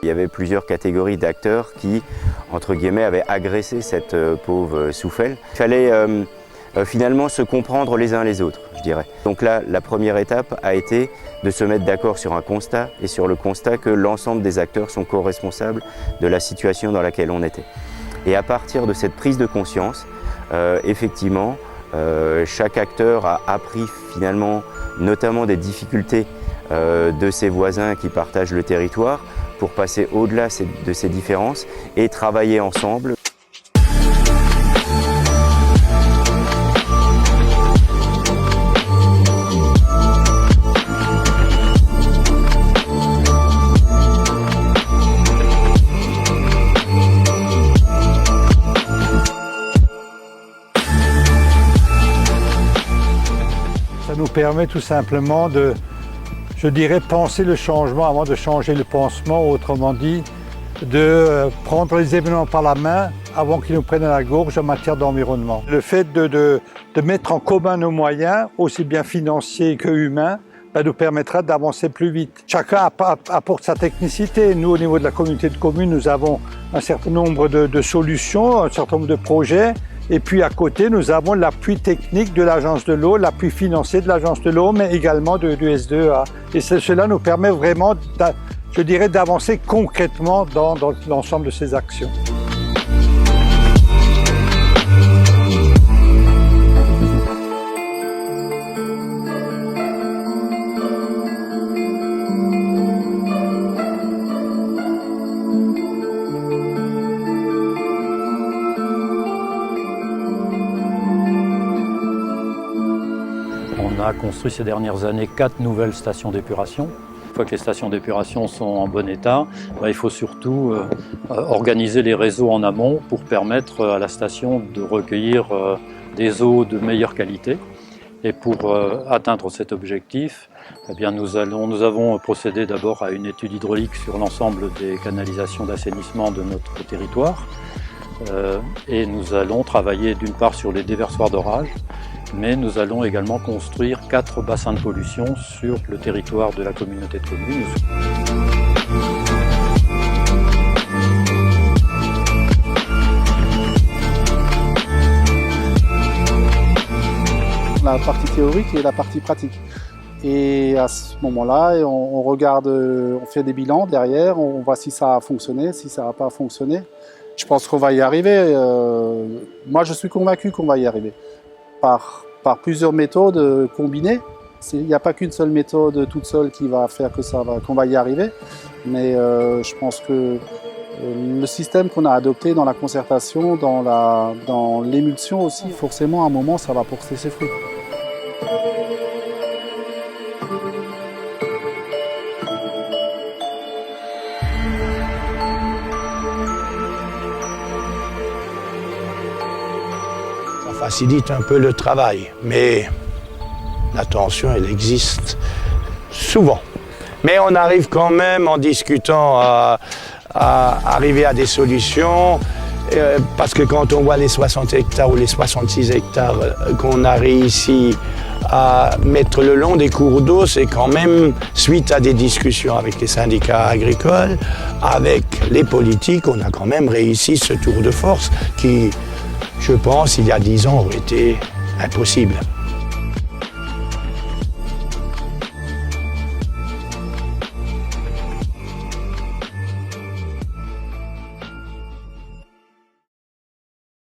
Il y avait plusieurs catégories d'acteurs qui, entre guillemets, avaient agressé cette pauvre Soufel. Il fallait finalement se comprendre les uns les autres, je dirais. Donc là, la première étape a été de se mettre d'accord sur un constat et sur le constat que l'ensemble des acteurs sont co-responsables de la situation dans laquelle on était. Et à partir de cette prise de conscience, effectivement, chaque acteur a appris finalement notamment des difficultés de ses voisins qui partagent le territoire pour passer au-delà de ces différences et travailler ensemble. Ça nous permet tout simplement de, je dirais, penser le changement avant de changer le pansement, autrement dit, de prendre les événements par la main avant qu'ils nous prennent à la gorge en matière d'environnement. Le fait de mettre en commun nos moyens, aussi bien financiers que humains, nous permettra d'avancer plus vite. Chacun apporte sa technicité. Nous, au niveau de la communauté de communes, nous avons un certain nombre de solutions, un certain nombre de projets. Et puis à côté, nous avons l'appui technique de l'Agence de l'eau, l'appui financier de l'Agence de l'eau, mais également du S2A. Et cela nous permet vraiment, je dirais, d'avancer concrètement dans l'ensemble de ces actions. On a construit ces dernières années 4 nouvelles stations d'épuration. Une fois que les stations d'épuration sont en bon état, il faut surtout organiser les réseaux en amont pour permettre à la station de recueillir des eaux de meilleure qualité. Et pour atteindre cet objectif, nous avons procédé d'abord à une étude hydraulique sur l'ensemble des canalisations d'assainissement de notre territoire. Et nous allons travailler d'une part sur les déversoirs d'orage, mais nous allons également construire 4 bassins de pollution sur le territoire de la communauté de communes. La partie théorique et la partie pratique. Et à ce moment-là, on regarde, on fait des bilans derrière, on voit si ça a fonctionné, si ça n'a pas fonctionné. Je pense qu'on va y arriver. Moi, je suis convaincu qu'on va y arriver. Par plusieurs méthodes combinées. Il n'y a pas qu'une seule méthode toute seule qui va faire qu'on va y arriver. Mais je pense que le système qu'on a adopté dans la concertation, dans l'émulsion aussi, forcément, à un moment, ça va porter ses fruits. Ça facilite un peu le travail, mais la tension, elle existe souvent. Mais on arrive quand même, en discutant, à arriver à des solutions, parce que quand on voit les 60 hectares ou les 66 hectares qu'on a réussi à mettre le long des cours d'eau, c'est quand même suite à des discussions avec les syndicats agricoles, avec les politiques, on a quand même réussi ce tour de force qui, je pense, il y a 10 ans, aurait été impossible.